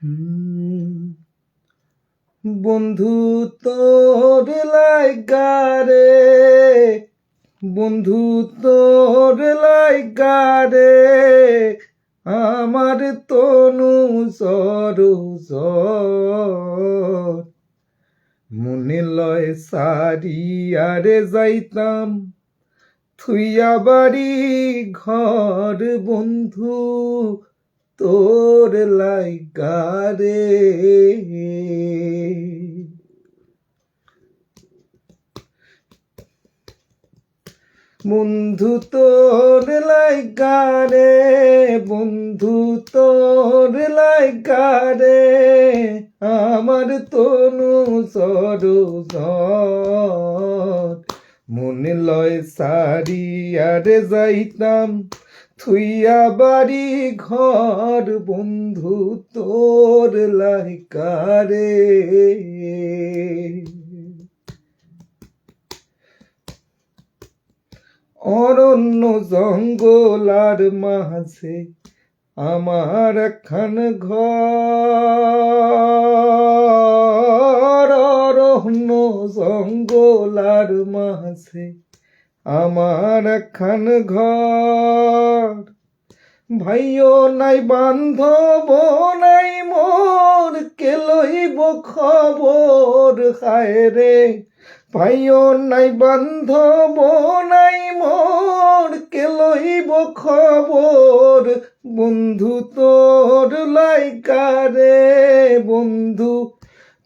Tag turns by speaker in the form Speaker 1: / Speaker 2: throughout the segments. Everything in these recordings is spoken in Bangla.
Speaker 1: হুম, বন্ধু তোর লাইগারে, বন্ধু তোর লাইগারে, আমার তনু সর মনে লয় সারিয়ারে যাইতাম থুইয়া বাড়ি ঘর বন্ধু তোর লাইগারে। বন্ধু তোর লাইগারে, বন্ধু তোর লাইগারে, আমার তনু সর মনে লয় সারিয়ারে যাইতাম থুইয়া বাড়ি ঘর বন্ধু তোর লাইগারে। অরণ্য জঙ্গল আর মাঝে আমার একখান ঘর, অরণ্য জঙ্গল আর মাঝে আমার একখান ঘর, ভাইও নাই বান্ধব নাই মোর কে লইব খবর হায় রে, ভাইও নাই বান্ধব নাই মোর কে লইব খবর বন্ধু তোর লাইগারে, বন্ধু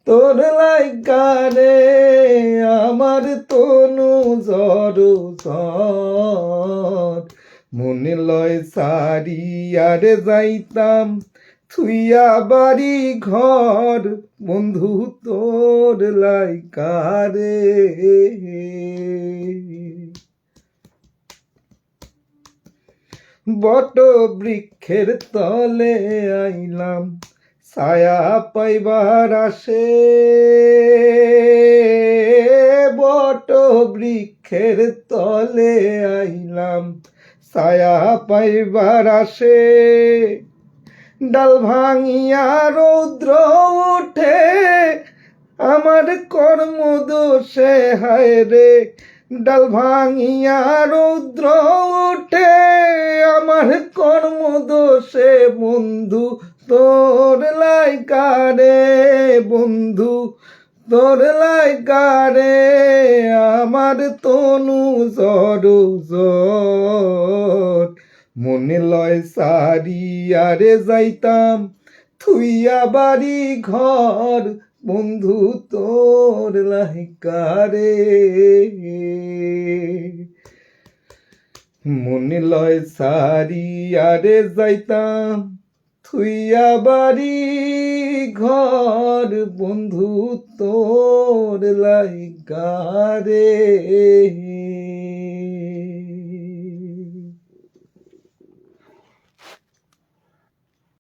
Speaker 1: তোর লাইগারে, আমার তনু জর মনে লয় সারিয়ারে যাইতাম থুইয়া বাড়ি ঘর বন্ধু তোর লাইগারে। বট বৃক্ষের তলে আইলাম ছায়া পাইবার আসে, বট বৃক্ষের তলে আইলাম ছায়া পাইবার আসে, ডাল ভাঙিয়া রৌদ্র উঠে আমার কর্ম দোষে হায় রে, ডাল ভাঙিয়া রৌদ্র উঠে আমার কর্ম দোষে বন্ধু তোর লাইগারে, বন্ধু তোর লাইগারে, আমার তনু জর মনে লয় সারিয়ারে যাইতাম থুইয়া বাড়ি ঘর বন্ধু তোর লাইগারে। মনে লয় সারিয়ারে যাইতাম থুইয়া বাড়ি ঘর বন্ধু তোর লাইগারে।